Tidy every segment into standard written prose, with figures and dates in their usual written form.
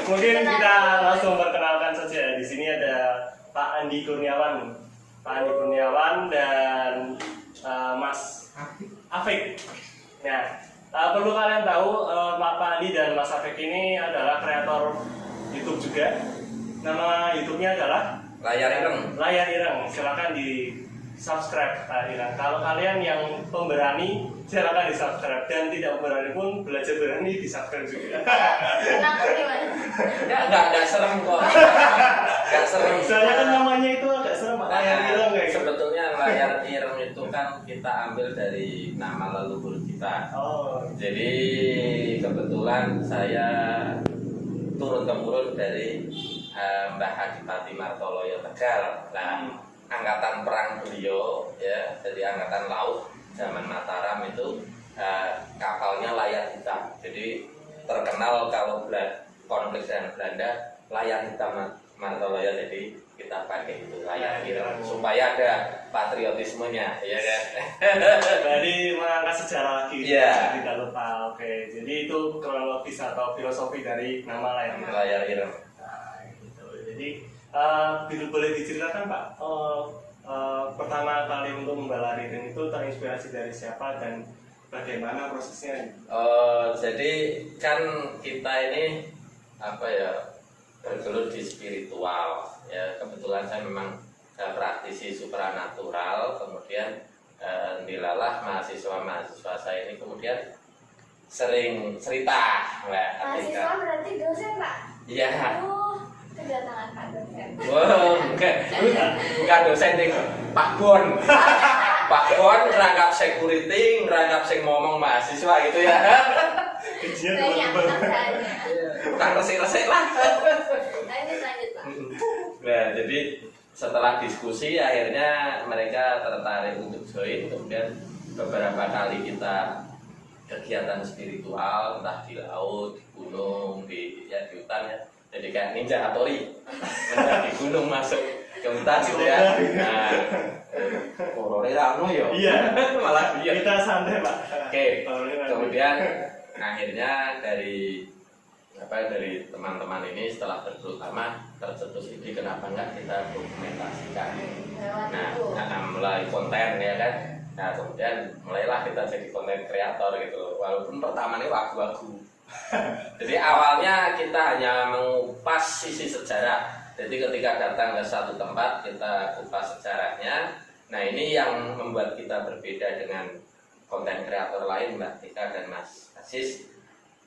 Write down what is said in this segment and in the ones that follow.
Mungkin kita langsung perkenalkan saja. Di sini ada Pak Andi Kurniawan, dan Mas Afik. Nah, perlu kalian tahu Pak Andi dan Mas Afik ini adalah kreator YouTube juga. Nama YouTube-nya adalah Layar Ireng. Silakan di subscribe Kalau kalian yang pemberani silakan di subscribe, dan tidak pemberani pun belajar berani di subscribe juga. Kenapa gimana? Enggak serem kok. Enggak serem. Soalnya kan namanya itu agak serem, Pak. Layar Ireng kayak gitu. Sebetulnya Layar Ireng itu kan kita ambil dari nama leluhur kita. Oh. Jadi kebetulan saya turun-temurun dari Mbah Adipati Martoloyo Tegal. Nah, angkatan perang beliau ya, jadi angkatan laut zaman Mataram itu kapalnya layar hitam. Jadi terkenal kalau konflik dengan Belanda, layar hitam Martoloyo, jadi kita pakai itu layar ireng supaya ada patriotismenya, ya kan? Jadi mengangkat sejarah lagi, Iya. tidak lupa. Oke, jadi itu kronologis atau filosofi dari nama layar ireng. Layar ireng. Nah, gitu. Jadi boleh diceritakan, Pak, pertama kali untuk membela Ririn itu terinspirasi dari siapa dan bagaimana prosesnya? Jadi kan kita ini bergelut di spiritual ya. Kebetulan saya memang praktisi supranatural, kemudian dilalah mahasiswa saya ini kemudian sering cerita, Mbak. Mahasiswa berarti dosen, Pak? Iya. Kedatangan Pak dosen. Bukan dosen nih, Pak Bon. Pak Bon ngerangkap security, ngerangkap sing ngomong mahasiswa gitu ya. Banyak pekerjaannya. Bukan resik-resik lah. Lanjut, Pak. Nah, jadi setelah diskusi akhirnya mereka tertarik untuk join, kemudian beberapa kali kita kegiatan spiritual, entah di laut, di gunung, di hutan ya. Jadi kayak Ninja Hattori, di gunung masuk ke hutan gitu ya. Nah, horornya rano ya. Iya, Malah dia. kita santai, Pak. Oke, kemudian akhirnya dari teman-teman ini setelah bergelut lama tercetus ide kenapa enggak kita dokumentasikan. Nah, mulai konten ya kan. Nah, kemudian mulailah kita jadi konten kreator gitu. Walaupun pertama ini wagu-wagu. Jadi awalnya kita hanya mengupas sisi sejarah. Jadi ketika datang ke satu tempat kita kupas sejarahnya. Nah, ini yang membuat kita berbeda dengan konten kreator lain, Mbak Tika dan Mas Aziz.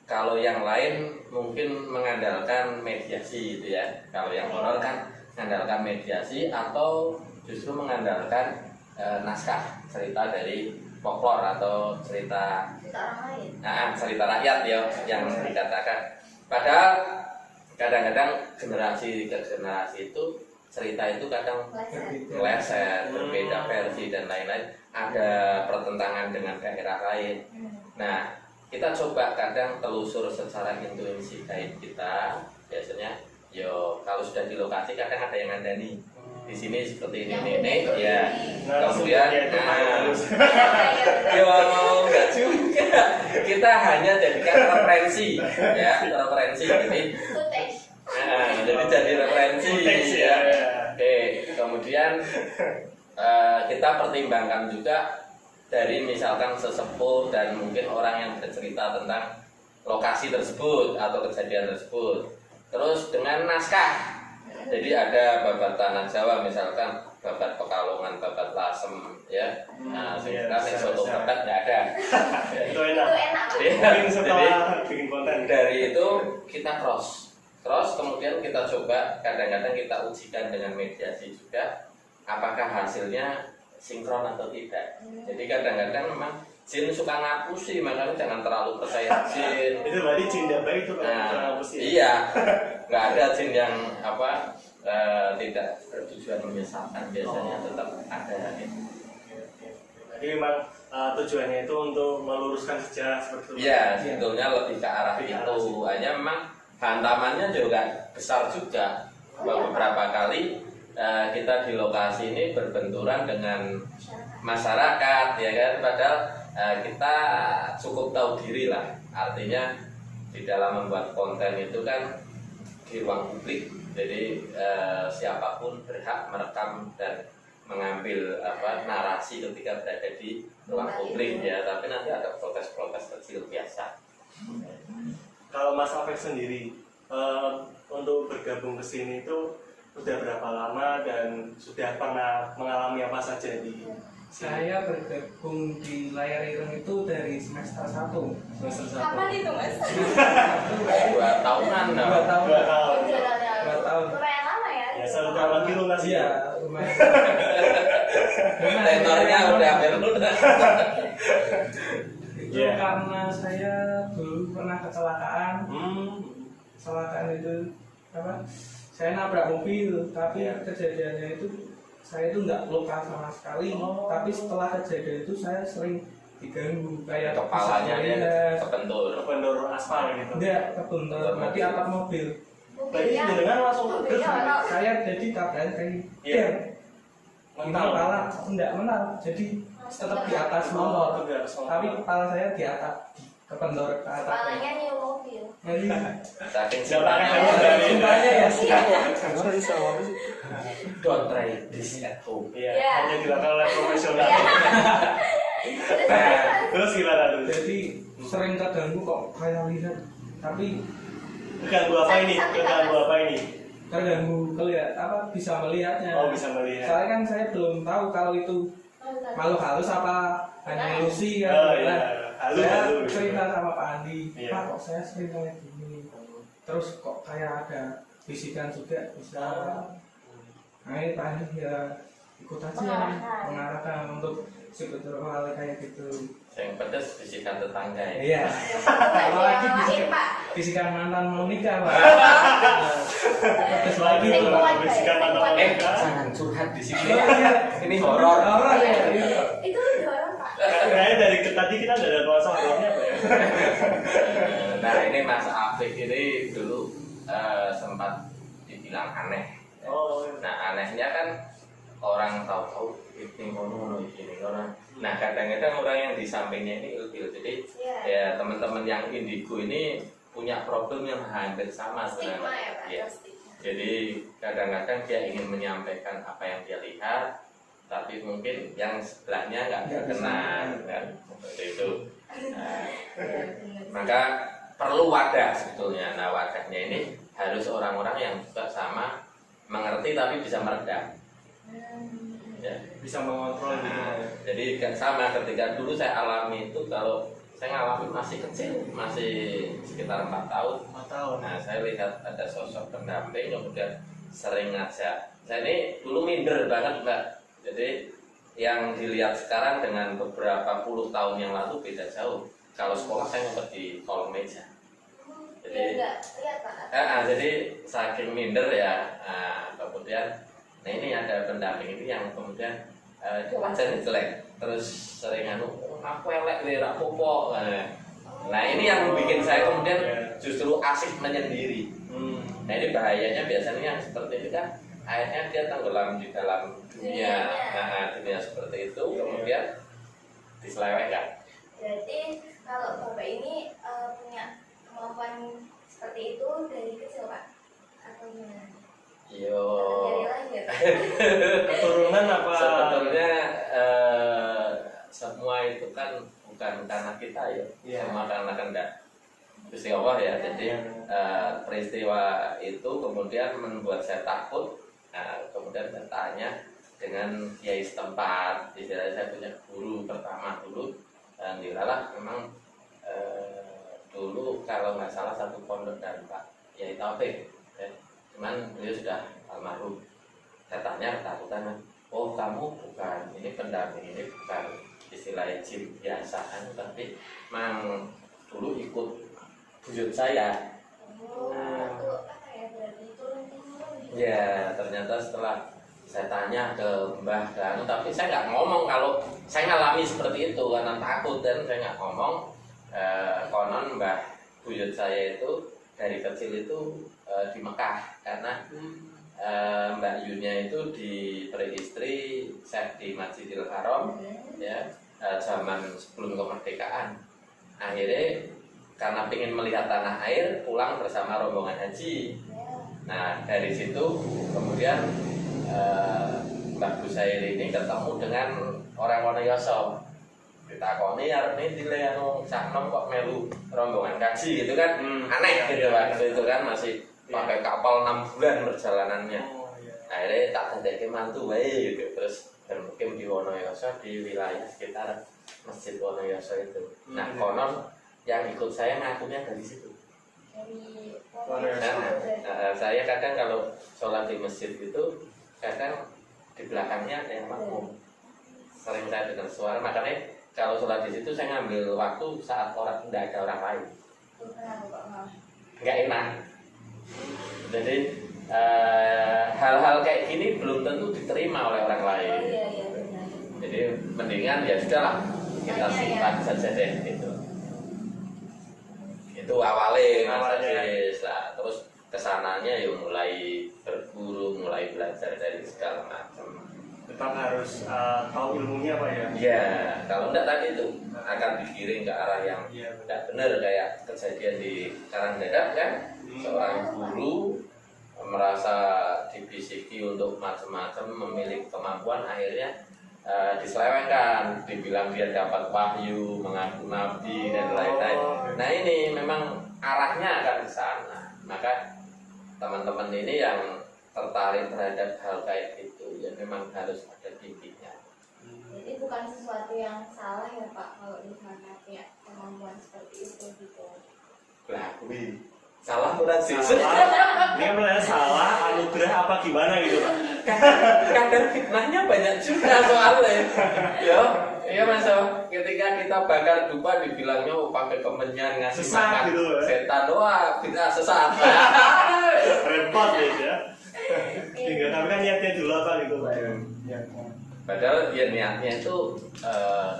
Kalau yang lain mungkin mengandalkan mediasi gitu ya. Kalau yang horor kan mengandalkan mediasi atau justru mengandalkan naskah cerita dari folklore atau cerita orang lain. Nah, cerita rakyat ya yang dikatakan. Padahal kadang-kadang generasi ke generasi itu cerita itu kadang meleset, berbeda versi dan lain-lain. Ada pertentangan dengan daerah lain. Nah, kita coba kadang telusur secara intuisi guide kita. Biasanya, kalau sudah di lokasi kadang ada yang ngandani. Di sini seperti ini ya. Kemudian enggak juga. Kita hanya jadikan referensi ya, referensi jadi referensi ya. Oke, kemudian kita pertimbangkan juga dari misalkan sesepuh dan mungkin orang yang bercerita tentang lokasi tersebut atau kejadian tersebut. Terus dengan naskah. Jadi ada babat tanah Jawa misalkan babat Pekalongan, babat Lasem ya. Nah, sekarang soto babat nggak ada. Itu enak. Mungkin setelah bikin konten dari itu kita cross, kemudian kita coba kadang-kadang kita ujikan dengan mediasi juga apakah hasilnya sinkron atau tidak. Jadi kadang-kadang memang jin suka ngapusi, makanya jangan terlalu percaya jin. Itu berarti jin dapat itu kan ngapusi. Iya, nggak ada jin yang tidak bertujuan menyesatkan, biasanya tetap ada. Jadi memang tujuannya itu untuk meluruskan sejarah seperti itu. Iya, sebetulnya lebih ke arah itu. Hanya memang hantamannya juga besar juga. Beberapa kali kita di lokasi ini berbenturan dengan masyarakat, ya kan. Padahal kita cukup tahu diri lah. Artinya di dalam membuat konten itu kan di ruang publik, jadi siapapun berhak merekam dan mengambil narasi ketika berada di ruang publik ya, tapi nanti ada protes-protes kecil biasa. Kalau Mas Afek sendiri untuk bergabung ke sini itu sudah berapa lama dan sudah pernah mengalami apa saja di sini? Saya bergabung di Layar Ireng itu dari semester 1. Semester Kapan 1. itu Mas? 2 tahunan. 2 tahun. 2 tahun. Dua tahun. Lumayan lama ya. Ya, selalu kawan gitu Mas. Iya, lumayan. Tenornya udah hampir lunas. Itu Iya. karena saya dulu pernah kecelakaan. Kecelakaan itu apa? Saya nabrak mobil, tapi Iya. kejadiannya itu saya itu nggak luka sama sekali. Oh. Tapi setelah kejadian itu saya sering diganggu kayak Kepalanya bisa dia melihat. kebentur. Kebentur aspal gitu. Enggak, kebentur mati atap mobil. Berarti dengan langsung Mobilnya mana? Saya jadi tabrakan kayak Iya. ini Mental. kepala enggak menang, jadi tetap di atas motor, Oh, di atas motor. tapi kepala saya di atap, di kebentur ke atas. Kepalanya nyew mobil. Jadi Saking Siapa yang simpanya dari sumpahnya ya. don't try this at home. Iya, Iya. hanya dilakukan oleh profesional. Terus Terus gimana terus? Jadi sering terganggu kok kayak lihat, tapi Keganggu apa ini? Keganggu apa ini? terganggu kelihat apa bisa melihatnya. Oh, bisa melihat. Soalnya kan saya belum tahu kalau itu makhluk halus apa hanya ilusi kan. Oh iya, Nah, halu saya halu. cerita sama Pak Andi, Iya. Pak kok saya sering kayak gini, terus kok kayak ada bisikan juga bisa. Nah ini Pak Andi ya ikut aja mengarahkan untuk spiritual kayak gitu. Yang pedes bisikan tetangga ya. Iya. apalagi Apalagi Pak. bisikan mantan mau nikah Pak. Terus lagi Saya tuh. kuat, Bisikan Pak. mantan Saya kuat. Jangan curhat di sini. Oh, iya. Ini horor. Horor ya. Itu dorong Pak. Kayaknya dari tadi kita udah ada nuansa horornya apa ya? Nah ini Mas Afik ini dulu sempat dibilang aneh. Oh, iya. Nah anehnya kan orang tahu-tahu ini ngono ini orang. Nah kadang-kadang orang yang di sampingnya ini ilfil. Jadi Iya. ya teman-teman yang indigo ini punya problem yang hampir sama Stigma sebenarnya. ya Pak. Ya. Stigma. Jadi kadang-kadang dia ingin menyampaikan apa yang dia lihat, tapi mungkin yang sebelahnya nggak Nggak bisa. berkenan, kan? Seperti itu. Nah, maka perlu wadah sebetulnya. Nah wadahnya ini harus orang-orang yang juga sama mengerti tapi bisa meredam. Ya. Bisa mengontrol gitu Nah, ya. jadi kan sama ketika dulu saya alami itu, kalau saya ngalamin masih kecil, masih sekitar 4 tahun. 4 tahun. Nah saya lihat ada sosok pendamping, kemudian sering ngajak. Saya ini dulu minder banget Mbak. Jadi yang dilihat sekarang dengan beberapa puluh tahun yang lalu beda jauh. Kalau sekolah saya ngumpet di kolong meja. Ya enggak lihat Pak. Jadi saking minder ya. Nah, kemudian nah ini ada pendamping ini yang kemudian wajahnya jelek, terus sering aku elek lir aku po. Nah ini yang bikin saya kemudian justru asik menyendiri. Nah ini bahayanya biasanya yang seperti itu kan akhirnya dia tenggelam di dalam dunia. Nah dunia seperti itu kemudian diselewengkan. Berarti kalau Bapak ini punya kemampuan seperti itu dari kecil Pak? Atau gimana? Yo. Dari lahir? Keturunan apa? Sebetulnya semua itu kan bukan karena kita ya, Iya. semua karena kehendak Gusti Allah ya. Jadi peristiwa itu kemudian membuat saya takut. Kemudian saya tanya dengan kiai setempat. Istilahnya saya punya guru pertama dulu, dan dilalah memang dulu kalau nggak salah satu pondok dari Pak Kiai Taufik. Cuman beliau sudah almarhum. Saya tanya ketakutan, oh kamu bukan ini pendamping, ini bukan istilahnya jin biasaan, tapi memang dulu ikut buyut saya. Oh, itu apa ya? Berarti turun-turun gitu. Ya ternyata setelah saya tanya ke Mbah Danu, tapi saya nggak ngomong kalau saya ngalami seperti itu karena takut, dan saya nggak ngomong. Konon Mbah buyut saya itu dari kecil itu di Mekah, karena Mbak Yunya itu diberi istri Syekh di Masjidil Haram ya, zaman sebelum kemerdekaan. Akhirnya karena ingin melihat tanah air pulang bersama rombongan haji. Nah dari situ kemudian Mbak Busair ini ketemu dengan orang Wonoyoso. Ditakoni arep nilai anu sak nom kok melu rombongan kaji gitu kan. Aneh gitu waktu itu kan masih pakai kapal 6 bulan perjalanannya. Akhirnya tak dadeke mantu wae gitu. Terus bermukim di Wonoyoso di wilayah sekitar Masjid Wonoyoso itu. Nah, konon yang ikut saya ngakunya dari situ. Nah, saya kadang kalau sholat di masjid itu kadang di belakangnya ada yang makmum. Sering saya dengar suara, makanya kalau sholat di situ saya ngambil waktu saat orang tidak ada orang lain. Nggak enak. Jadi hal-hal kayak gini belum tentu diterima oleh orang lain. Jadi mendingan ya sudahlah kita simpan saja deh itu. Itu awalnya Mas Ajis lah. Terus kesananya ya mulai berburu, mulai belajar dari segala macam. Tetap harus tahu ilmunya Pak ya. Iya, kalau enggak tadi itu akan digiring ke arah yang tidak benar kayak kejadian di Karangdadak kan. Seorang guru merasa dibisiki untuk macam-macam, memiliki kemampuan, akhirnya diselewengkan, dibilang dia dapat wahyu, mengaku nabi dan lain-lain. Nah ini memang arahnya akan ke sana. Maka teman-teman ini yang tertarik terhadap hal kayak gitu ya memang harus ada bimbingan. Jadi bukan sesuatu yang salah ya Pak kalau misalnya punya kemampuan seperti itu gitu. Lakuin salah udah sih. Ini kan pertanyaan salah, anugerah apa gimana gitu Pak? Kadang fitnahnya banyak juga soalnya. Ya, iya Mas. Ketika kita bakar dupa dibilangnya pakai kemenyan ngasih Sesat makan gitu, ya? setan, wah kita sesat. Repot ya. Tinggal tapi kan niatnya dulu apa gitu Pak ya. Padahal ya niatnya itu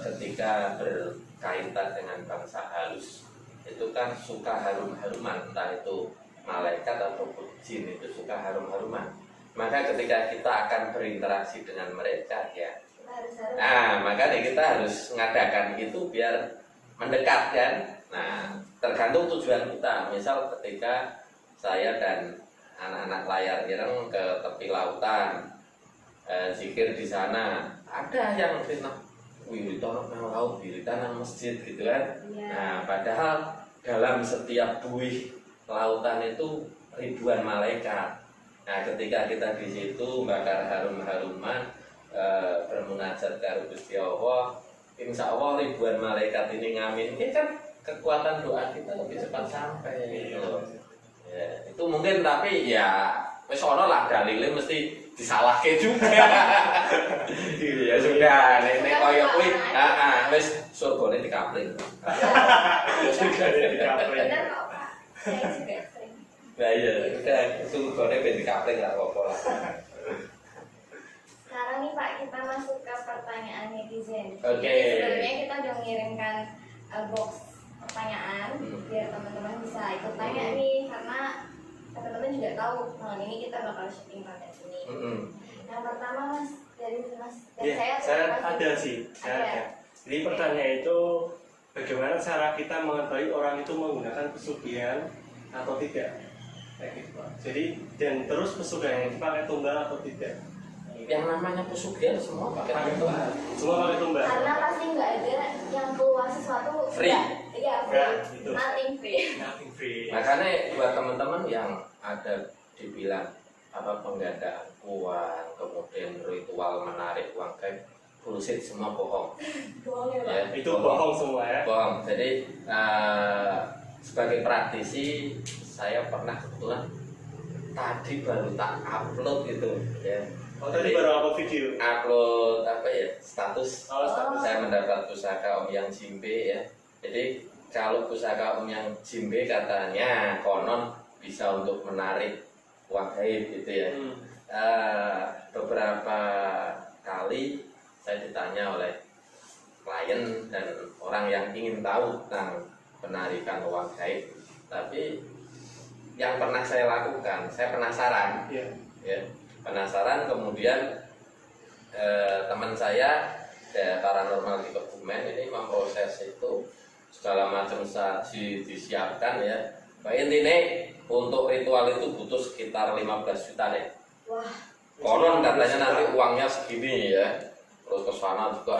ketika berkaitan dengan bangsa halus itu kan suka harum-haruman, entah itu malaikat ataupun jin itu suka harum-haruman. Maka ketika kita akan berinteraksi dengan mereka ya, nah makanya kita harus mengadakan itu biar mendekat kan. Nah tergantung tujuan kita. Misal ketika saya dan anak-anak layar ireng ke tepi lautan, zikir di sana, ada yang fitnah, wih tolong nang laut diri tanah masjid gitu kan. Nah padahal dalam setiap buih lautan itu ribuan malaikat. Nah ketika kita di situ bakar harum-haruman, bermunajat karo Gusti Allah, insya Allah ribuan malaikat ini ngamin, ini kan kekuatan doa kita lebih cepat sampai gitu. Ya, itu mungkin tapi ya wis ono lah dalile mesti disalahke juga. Ya sudah nek koyo kuwi wis surgane dikapling. Benar kok Pak. Saya juga sering. Nah iya, udah surgane ben dikapling lah apa lah. Sekarang nih Pak kita masuk ke pertanyaan netizen. Oke. Jadi sebenarnya kita udah mengirimkan box pertanyaan biar teman-teman bisa ikut tanya nih karena teman-teman juga tahu malam ini kita bakal syuting konten ini. Yang pertama Mas dari Ya, saya ada sih. Jadi pertanyaan itu bagaimana cara kita mengetahui orang itu menggunakan pesugihan atau tidak? Kayak gitu Pak. Jadi dan terus pesugihan itu pakai tumbal atau tidak? Yang namanya pesugihan semua pakai tumbal. Semua pakai tumbal. Karena pasti nggak ada yang keluar sesuatu Free. Iya free. Gitu. Nothing free. Nothing free. Makanya buat teman-teman yang ada dibilang apa penggandaan uang, kemudian ritual menarik uang gaib, bullshit semua bohong. Bohong ya Pak. Ya, Itu bohong semua ya. bohong. Jadi sebagai praktisi saya pernah kebetulan tadi baru tak upload gitu ya. Oh tadi baru apa video? Upload apa ya status. Oh, status. Saya mendapat pusaka Om Yang Jimbe ya. Jadi kalau pusaka Om Yang Jimbe katanya konon bisa untuk menarik uang gaib gitu ya. Beberapa kali saya ditanya oleh klien dan orang yang ingin tahu tentang penarikan uang gaib, tapi yang pernah saya lakukan, saya penasaran, ya, penasaran. Kemudian teman saya paranormal di Kebumen ini memproses itu segala macam saji disiapkan ya. Nah, intinya untuk ritual itu butuh sekitar 15 juta deh. Wah, Konon katanya nanti uangnya segini ya. Terus ke sana juga.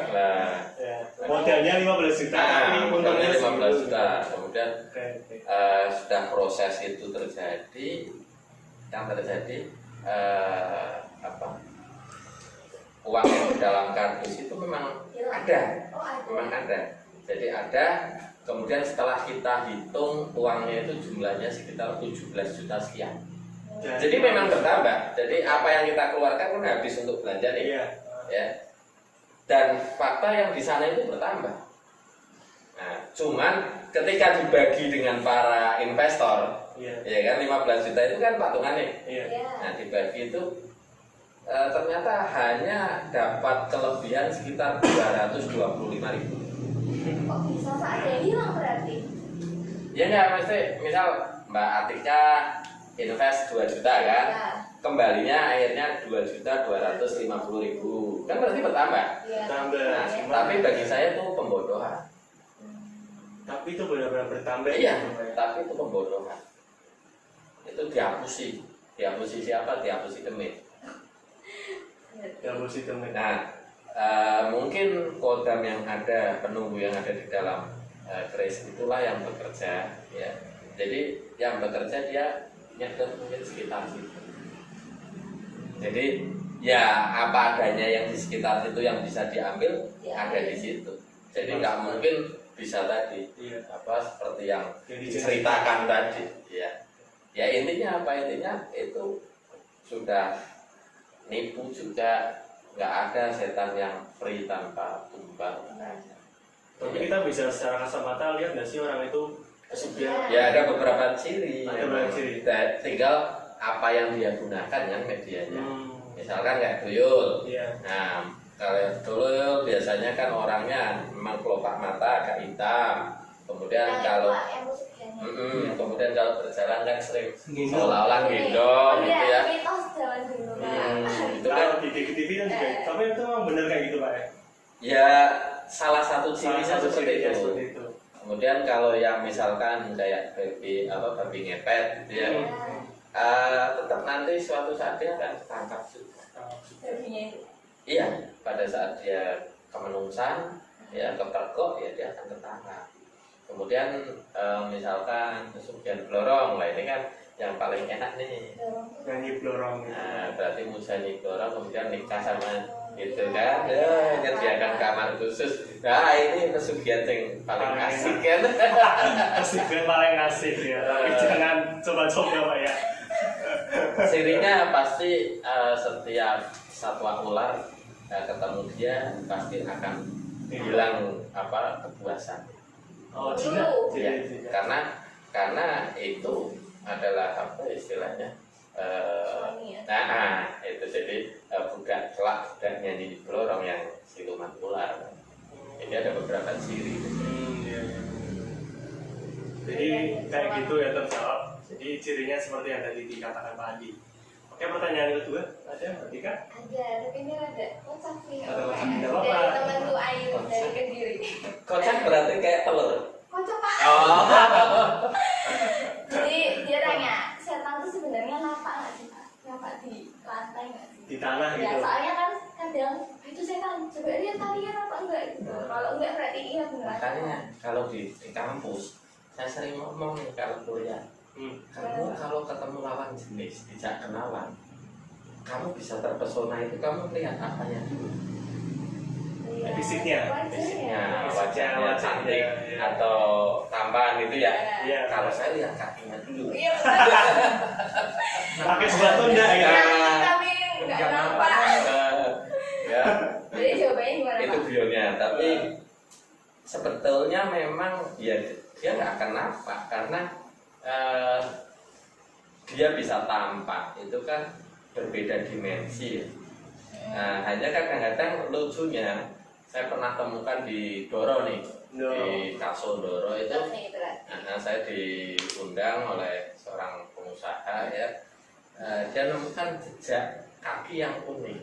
Nah, Ya. Modalnya 15 juta, tapi modalnya untungnya 15 10 juta. Kemudian Oke, oke. sudah proses itu terjadi, yang terjadi apa? Uang yang di dalam kardus itu memang ada, oh ada. memang ada. Jadi ada. Kemudian setelah kita hitung uangnya itu jumlahnya sekitar 17 juta sekian. Jadi memang bertambah. Jadi apa yang kita keluarkan kan habis untuk belanja nih, Iya. ya. Dan fakta yang di sana itu bertambah. Nah, cuman ketika dibagi dengan para investor, Iya. ya kan 15 juta itu kan patungannya. Iya. Iya. Nah, dibagi itu ternyata hanya dapat kelebihan sekitar 225.000. Kok bisa saja yang hilang berarti? Ya enggak, mesti misal Mbak Atika invest 2 juta kan, Ya. kembalinya akhirnya 2.250.000, kan berarti bertambah. Iya. Tambah. Nah, Cuma- tapi bagi saya itu pembodohan. Tapi itu benar-benar bertambah. Iya, gitu, Pak, ya. tapi itu pembodohan. Itu dihapusi. Dihapusi siapa? Dihapusi demit. Ya mesti temen. Nah, mungkin kodam yang ada, penunggu yang ada di dalam kris itulah yang bekerja, ya. Jadi yang bekerja dia nyetor mungkin sekitar situ. Jadi ya apa adanya yang di sekitar situ yang bisa diambil Ya, ada di situ. Jadi nggak mungkin bisa tadi Iya. apa seperti yang Jadi diceritakan tadi, ya. Ya intinya apa, intinya itu sudah nipu juga, nggak ada setan yang free tanpa tumbal. Tapi kita bisa secara kasat mata lihat nggak sih orang itu kesugihan? Ya ada beberapa ciri. Ada beberapa ciri. Tinggal apa yang dia gunakan kan medianya. Hmm. Misalkan kayak tuyul. Iya. Nah, kalau tuyul biasanya kan orangnya memang kelopak mata agak hitam. Kemudian kalau kemudian kalau berjalan kan sering Gendong. seolah-olah gendong gitu ya. Mitos jalan dulu Itu kan Kalau di TV kan juga. Tapi itu memang benar kayak gitu Pak ya. ya salah satu Salah cirinya satu seperti cirinya itu. seperti itu. Kemudian kalau yang misalkan kayak babi ngepet gitu ya, tetap nanti suatu saat dia akan ketangkap juga. Iya, pada saat dia kemenungsan, ya kepergok, ya dia akan ketangkap. Kemudian misalkan kesugihan blorong, lah ini kan yang paling enak nih. Nyanyi blorong gitu. Nah, berarti Muzani blorong, kemudian nikah sama gitu kan, ya nyediakan kamar khusus. Nah ini pesugihan yang paling asik kan. Kesugihan paling asik ya. Tapi jangan coba-coba Pak ya. Cirinya pasti setiap satwa ular ketemu dia pasti akan hilang apa kepuasan. Oh, Cina. Ya, karena itu adalah apa istilahnya? Nah, itu jadi budak kelak budak nyanyi di blorong yang siluman ular. Ini ada beberapa ciri. Iya, iya. Jadi kayak gitu ya terjawab. Jadi cirinya seperti yang tadi dikatakan Pak Andi. Oke, pertanyaan kedua ada Mbak Dika? Ada, tapi ini ada kocak nih. Ada kocak, tidak apa-apa. Dari temanku Ayu dari Kediri. Kocak berarti kayak telur. Kocak Pak. Oh. Jadi dia tanya, setan itu sebenarnya napak nggak sih Pak? Napak di lantai nggak sih? Di tanah Ya, gitu. soalnya kan kadang itu setan. Coba lihat kalian apa enggak gitu. Kalau enggak berarti iya benar. Makanya kalau di kampus saya sering ngomong nih kalau kuliah, kamu kalau ketemu lawan jenis tidak kenalan, kamu bisa terpesona itu kamu lihat apanya dulu. Iya. Fisiknya. Fisiknya, Wajahnya, wajahnya cantik iya. atau tampan itu ya. Iya. Kalau saya lihat kakinya dulu. Iya benar. Pakai sepatu enggak ya? Tapi enggak nampak. Ya, Jadi jawabannya gimana itu Pak? bionya. Tapi sebetulnya memang ya dia nggak akan nampak karena dia bisa tampak itu kan berbeda dimensi. Nah, hanya kadang-kadang lucunya saya pernah temukan di Doro nih, di Kaso Doro itu. Nah, saya diundang oleh seorang pengusaha ya. Dia menemukan jejak kaki yang unik.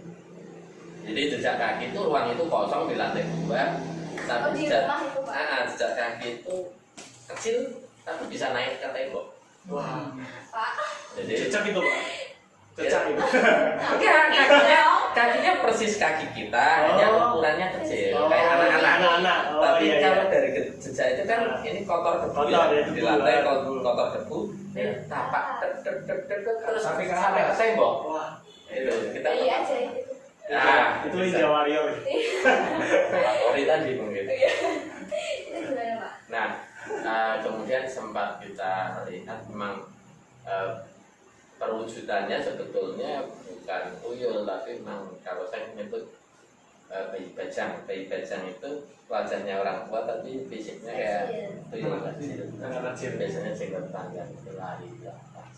Jadi jejak kaki itu ruang itu kosong di lantai 2, Oh, di jejak, rumah itu, Pak? jejak kaki itu kecil tapi bisa naik ke tembok. Wah, Pak. Jadi cecak itu Pak. Cecak itu. enggak, kakinya persis kaki kita, hanya ukurannya kecil, Oh, kayak anak-anak. anak-anak. Oh, Tapi iya, kalau iya. dari jejak itu kan ini kotor debu Kotor, ya, ya, di debu, lantai ya. kotor debu, ini tapak terus Sampai ke sampai ke atas. tembok. Wah, Itu kita Iya aja itu. Nah, itu Ninja Warrior. Kapolri tadi mungkin. Itu gimana, Pak? Nah, kemudian sempat kita lihat memang perwujudannya sebetulnya bukan tuyul, tapi memang kalau saya menyebut bayi bajang. Bayi bajang itu wajahnya orang tua tapi fisiknya kayak tuyul kecil. Anak kecil. Biasanya jenggot panjang itu lari ke atas.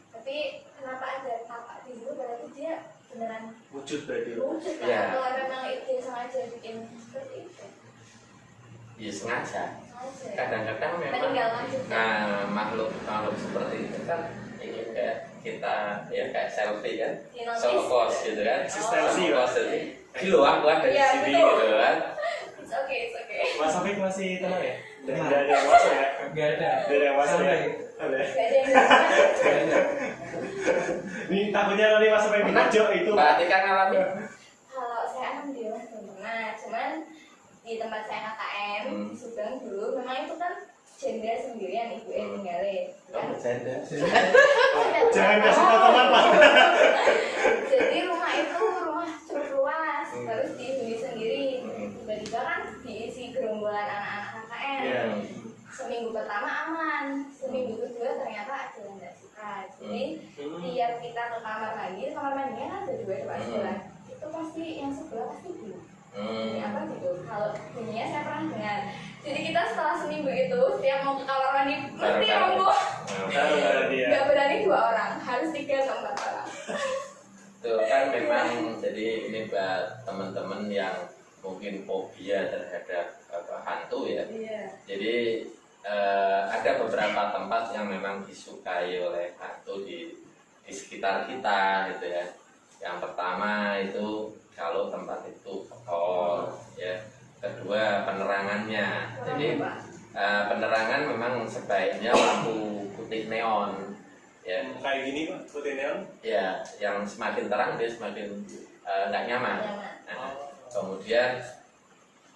Tapi kenapa ada tapak di situ? Berarti dia beneran Wujud berarti. wujud kan? Iya. Atau memang itu sengaja bikin seperti itu? Ya sengaja. Sengaja. Kadang-kadang memang Meninggalkan jejak. makhluk seperti itu kan ingin kayak kita ya kayak selfie kan, Dinotis. solo pose gitu kan, Eksistensi, solo pose jadi gila aku ada di Iya, sini betul. gitu kan. It's okay, it's okay. Mas Afik masih tenang ya? Tidak ada yang masuk ya? Gak ada. Tidak ada yang masuk ya? Santai. Ada. Gak ada yang bisa. Gak ada. Ini takutnya nanti Mas Afik dimajok itu. Mbak Atika ngalami? Kalau saya alhamdulillah belum pernah, cuman di tempat saya KKN di Subang dulu memang itu kan janda sendirian ibu yang tinggalin kan. Bercanda. Jangan kasih tahu teman Pak. Jadi rumah itu rumah cukup luas, terus dihuni sendiri. Tiba-tiba kan diisi gerombolan anak-anak KKN. Iya. Seminggu pertama aman, seminggu kedua ternyata ada yang nggak suka. Jadi tiap kita ke kamar mandinya kan ada dua tempat sebelah. Itu pasti yang sebelah pasti bunyi. Bunyi apa gitu? Kalau bunyinya saya pernah dengar. Jadi kita setelah seminggu itu setiap mau ke kamar mandi mesti rombong. Nggak berani 2 orang, harus 3 atau 4 orang. Tuh kan memang jadi ini buat teman-teman yang mungkin fobia terhadap hantu ya. Iya. Jadi ada beberapa tempat yang memang disukai oleh hantu di sekitar kita gitu ya. Yang pertama itu kalau tempat itu kotor ya. Kedua penerangannya. Jadi penerangan memang sebaiknya lampu putih neon ya. Kayak gini Pak, putih neon. Ya, yang semakin terang dia semakin nggak nyaman. Nah, kemudian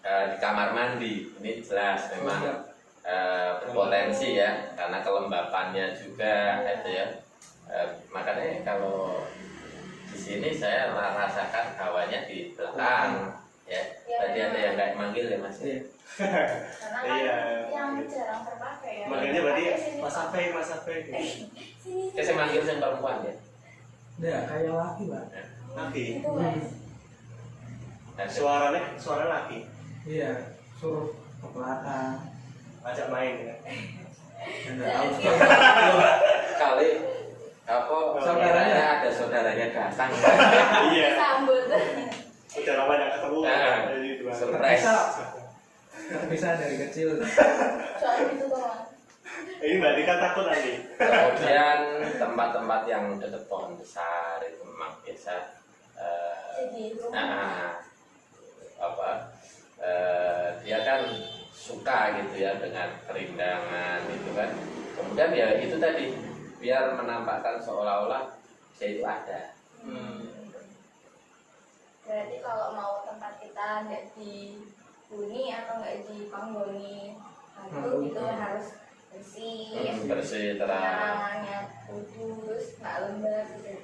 di kamar mandi ini jelas memang berpotensi ya karena kelembapannya juga itu ya. Makanya kalau di sini saya rasakan hawanya di belakang ya. Tadi ada yang kayak manggil ya Mas. Iya. Karena kan Iya. yang jarang terpakai ya. Makanya berarti Sini, Mas Pak. Afik, Mas Afik. Sini. Saya manggil yang perempuan ya. Nggak, kayak laki, Pak. Laki. Itu Mas. Nah, Suara laki. Iya, suruh ke belakang. Ajak main ya. Nggak tahu. kali apa Saudaranya. ada saudaranya datang. Iya. Sambut. Udah lama nggak ketemu. Nah, Jadi gimana? surprise. Bisa dari kecil. Soalnya gitu tuh Mas. Ini Mbak Dika takut nanti. Kemudian tempat-tempat yang dekat pohon besar itu memang biasa Jadi rumah. nah, dia kan suka gitu ya dengan kerindangan itu kan. Kemudian ya itu tadi biar menampakkan seolah-olah dia itu ada. Berarti kalau mau tempat kita nggak dihuni atau nggak dipanggoni hantu itu harus bersih, Bersih terang. penerangannya kudus, nggak lembab gitu.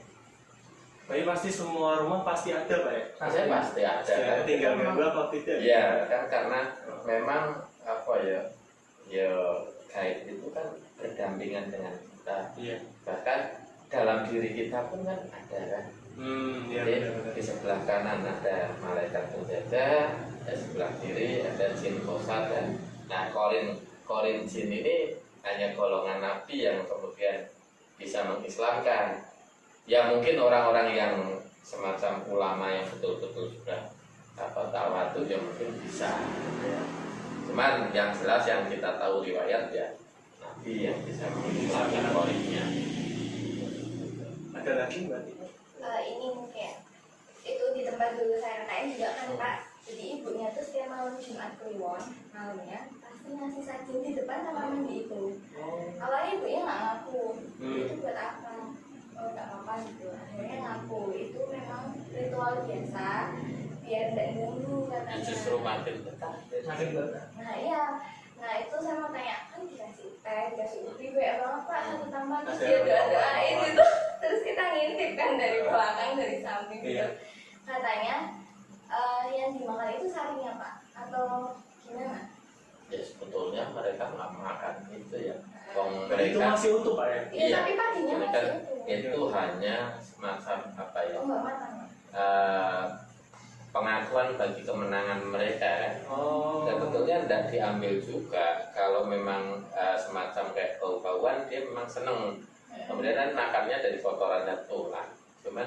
Tapi pasti semua rumah pasti ada Pak ya? Saya pasti ada. Ya, kan. tinggal ganggu apa tidak? Iya kan karena memang apa ya gaib itu kan berdampingan dengan kita. Iya. Bahkan dalam diri kita pun kan ada kan. Iya Jadi benar-benar. di sebelah kanan ada malaikat penjaga, di sebelah kiri ada jin kosat dan nah korin jin ini hanya golongan nabi yang kemudian bisa mengislamkan. Ya mungkin orang-orang yang semacam ulama yang betul-betul sudah tawadhu ya mungkin bisa. Ya. Cuman yang jelas yang kita tahu riwayat ya nabi yang bisa mengislamkan korinnya. Ada lagi Mbak Dika? Ini mungkin itu di tempat dulu saya KKN juga kan Pak. Jadi ibu ibunya tuh setiap malam Jumat Kliwon malamnya pasti ngasih sajian di depan kamar mandi itu. Awalnya ibunya nggak ngaku itu buat apa, oh nggak apa-apa gitu. Akhirnya ngaku itu memang ritual biasa biar nggak ganggu katanya. Justru makin betah. makin betah. Nah iya, nah itu saya mau tanya, kan dikasih teh, dikasih ubi, banyak banget pak, satu tambah terus dia doa-doain gitu. Terus kita ngintip kan dari belakang, dari samping gitu. Iya. Katanya yang dimakan itu sarinya pak, atau gimana? Ya sebetulnya mereka nggak makan itu ya. Wong Berarti itu mereka masih utuh Pak ya? Iya, tapi paginya ini masih kan itu. itu hanya semacam apa ya? Oh nggak matang. Pengakuan bagi kemenangan mereka kan. Oh. Sebetulnya tidak diambil juga kalau memang semacam kayak bau-bauan dia memang seneng. Kemudian kan makannya dari kotoran dan tulang. Cuman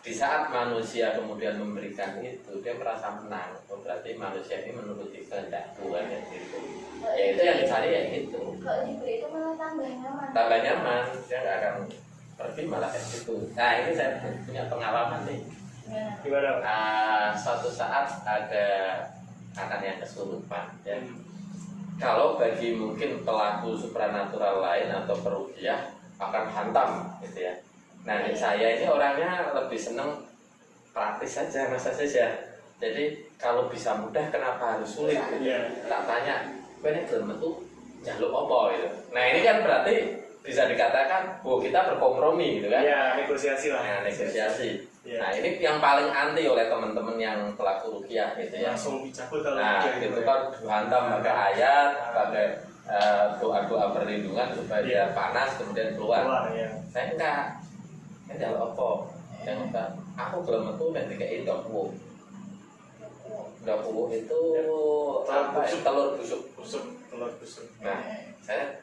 di saat manusia kemudian memberikan itu dia merasa menang. Oh, berarti manusia ini menuruti kehendak Tuhan ya gitu. Ya itu yang dicari ya itu. Kalau diberi itu malah tambah nyaman. Tambah nyaman, dia nggak akan pergi malah kayak gitu. Nah ini saya punya pengalaman nih. Gimana Pak? Suatu saat ada anak yang kesurupan ya. Kalau bagi mungkin pelaku supranatural lain atau peruqyah akan hantam gitu ya. Nah saya ini orangnya lebih seneng praktis saja masa saja. Jadi kalau bisa mudah kenapa harus sulit gitu. Iya. Tak tanya, ini gelem metu jaluk apa gitu. Nah ini kan berarti bisa dikatakan, oh kita berkompromi gitu kan. Iya, negosiasi lah. Nah, negosiasi. Iya. Nah ini yang paling anti oleh teman-teman yang pelaku ruqyah gitu ya. Langsung dicabut kalau Nah ruqyah itu gitu kan dihantam pakai ayat, pakai doa-doa perlindungan supaya dia Iya. panas kemudian keluar. Keluar ya. Saya enggak, saya jalur apa? Yang enggak, aku belum itu nanti kayak dokwu. Dokwu itu apa? Ya? Telur busuk. Telur busuk. Nah saya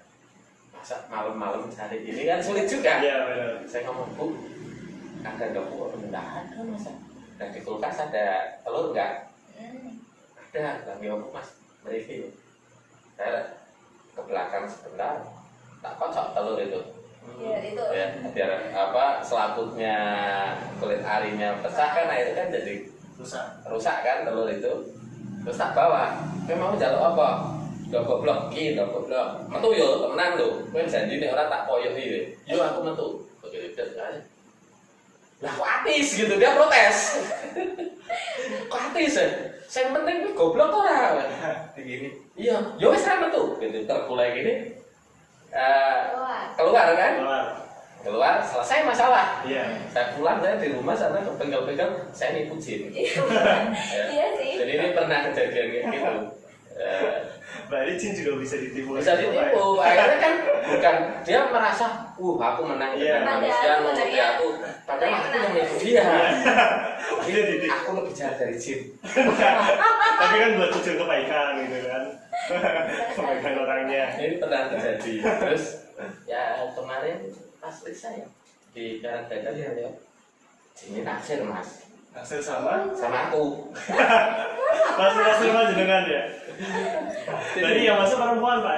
masa malam-malam cari ini kan sulit juga. Iya benar. Saya ngomong, Bu, ada dokwu? Enggak ada masa. Nah di kulkas ada telur enggak? Ada, kami ngomong mas, mereview. Saya ke belakang sebentar, tak kocok telur itu. Iya itu. Ya, biar apa selaputnya kulit arinya pecah kan, nah itu kan jadi rusak kan telur itu. Terus tak bawa, kowe mau jaluk apa? Udah goblok, udah goblok. Metu yo temenan lho. Kowe janji nek ora tak koyok iki. Yo aku metu. Begitu aja. Lah kok atis gitu, dia protes. Kok atis ya? Yang penting kowe goblok ora. Begini. Iya, yo wis ra metu. Gitu terkulai gini. Keluar kan? Keluar, selesai masalah. Iya. Saya pulang, saya di rumah sana kepegang-pegang, saya nipu jin. Iya sih. Jadi ini pernah kejadian kayak gitu. Berarti jin juga bisa ditipu. Bisa ditipu. Akhirnya kan bukan dia merasa, aku menang Iya. dengan manusia, menutupi aku. Padahal aku yang nipu dia. Aku lebih jahat dari jin. Tapi kan buat tujuan kebaikan gitu kan. Kebaikan orangnya. Ini pernah terjadi. Terus ya kemarin pas saya di Jalan Dadan ya, ini naksir mas. Hasil sama aku. Masuk mas jenengan ya. Jadi yang masuk perempuan Pak.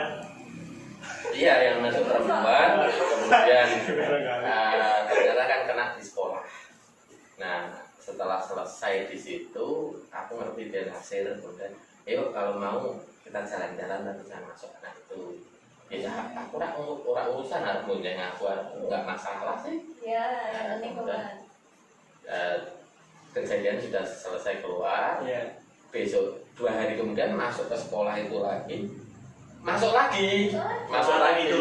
Iya yang masuk perempuan, kemudian ternyata kan kena di sekolah. Nah setelah selesai di situ, aku ngerti dia naksir, kemudian, yuk kalau mau kita jalan-jalan dan bisa masuk anak itu. Ya aku ora urusan harus munceng aku nggak masalah sih. Iya, yang penting keluar. Kejadian sudah selesai keluar. Iya. Besok 2 hari kemudian masuk ke sekolah itu lagi. Masuk lagi. Masuk lagi.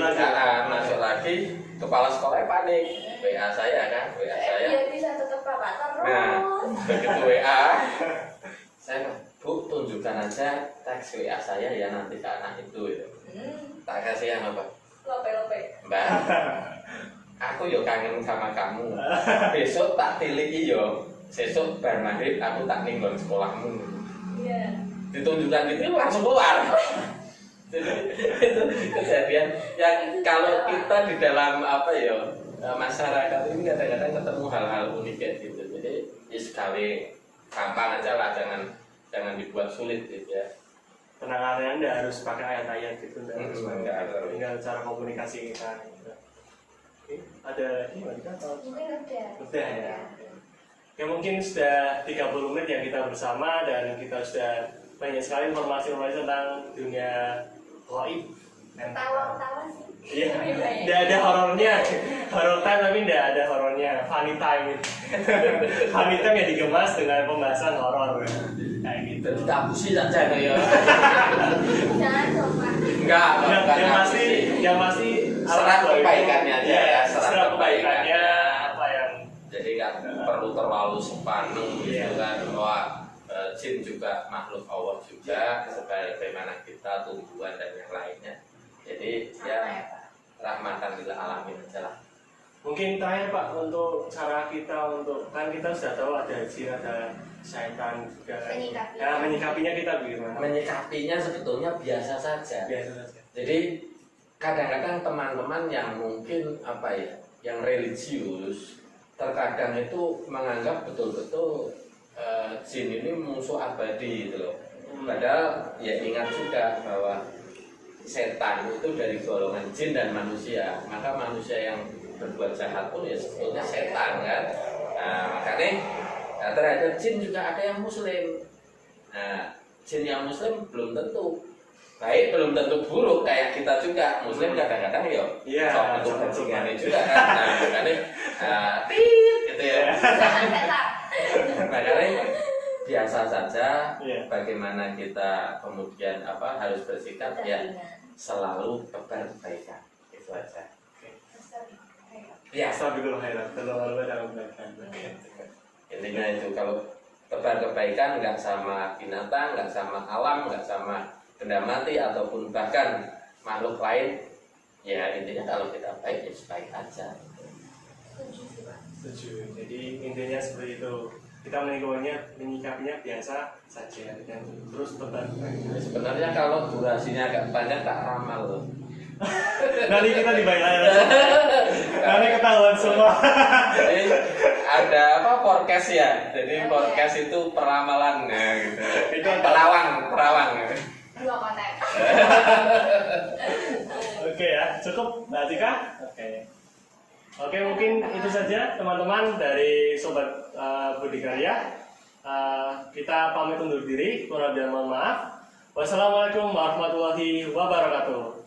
Kepala sekolahnya panik. WA saya kan, WA saya. Biar bisa tetap bapak terus. Nah, begitu WA, saya Bu tunjukkan aja teks WA saya ya nanti ke anak itu. Tak kasih yang apa? Lope. Mbak, aku yo kangen sama kamu. Besok tak tiliki yo. Besok bar maghrib aku tak ninggon sekolahmu. Iya. Ditunjukkan itu langsung keluar. Itu kejadian yang kalau kita di dalam apa ya masyarakat ini kadang-kadang ketemu hal-hal unik kayak gitu. Jadi ya sekali gampang aja lah, jangan dibuat sulit gitu ya. Penanganannya Anda harus pakai ayat-ayat gitu, harus Enggak ada. tinggal cara komunikasi kita. Gitu. Oke, ada lagi Mbak Dika atau? Mungkin udah. Udah ya. Oke, Ya mungkin sudah 30 menit yang kita bersama dan kita sudah banyak sekali informasi-informasi tentang dunia gaib. Tawa-tawa sih. Iya, tidak ada horornya, horor time tapi tidak ada horornya, funny time. Funny time yang dikemas dengan pembahasan horor, kayak gitu. Jadi tabusi saja ya. Jangan coba. Enggak, Yang masih serat kebaikannya aja ya, ya, serat serat kebaikannya. kebaikannya apa yang Jadi nggak perlu terlalu sepaneng Iya. gitu kan, bahwa jin juga makhluk Allah juga, sebagaimana kita, tumbuhan dan yang lainnya. Jadi Sama ya, ya Pak. rahmatan lil alamin aja lah. mungkin terakhir Pak untuk cara kita untuk kan kita sudah tahu ada jin, ada syaitan juga. Menyikapinya. Nah, menyikapinya kita bagaimana? Menyikapinya sebetulnya biasa saja. Biasa saja. Jadi kadang-kadang teman-teman yang mungkin apa ya, yang religius, terkadang itu menganggap betul-betul jin ini musuh abadi gitu loh. Padahal ya ingat juga bahwa setan itu dari golongan jin dan manusia, maka manusia yang berbuat jahat pun ya sebetulnya setan kan. Nah, makanya terhadap jin juga ada yang muslim. Nah, jin yang muslim belum tentu baik, belum tentu buruk, kayak kita juga muslim kadang-kadang ya Iya, sok untuk sok bajingan juga kan. Nah, makanya gitu ya. Jangan petak. Makanya biasa saja. Iya. Bagaimana kita kemudian harus bersikap ya selalu tebar kebaikan, itu aja. Ya, Astagfirullahaladzim. intinya itu kalau tebar kebaikan nggak sama binatang, nggak sama alam, nggak sama benda mati ataupun bahkan makhluk lain, ya intinya kalau kita baik ya baik aja. Setuju sih, Pak. Setuju. Jadi intinya seperti itu. Kita menyikapinya biasa saja dan terus tebar. Sebenarnya kalau durasinya agak panjang tak ramal loh. Nanti kita dibayar. Nanti ketahuan semua. Jadi ada forecast ya. Jadi forecast itu peramalan ya gitu. Itu Perawang. 2 konten. Oke ya, cukup Mbak Atika? Oke, mungkin itu saja teman-teman dari Sobat Budikarya. Kita pamit undur diri, kurang dan mohon maaf. Wassalamualaikum warahmatullahi wabarakatuh.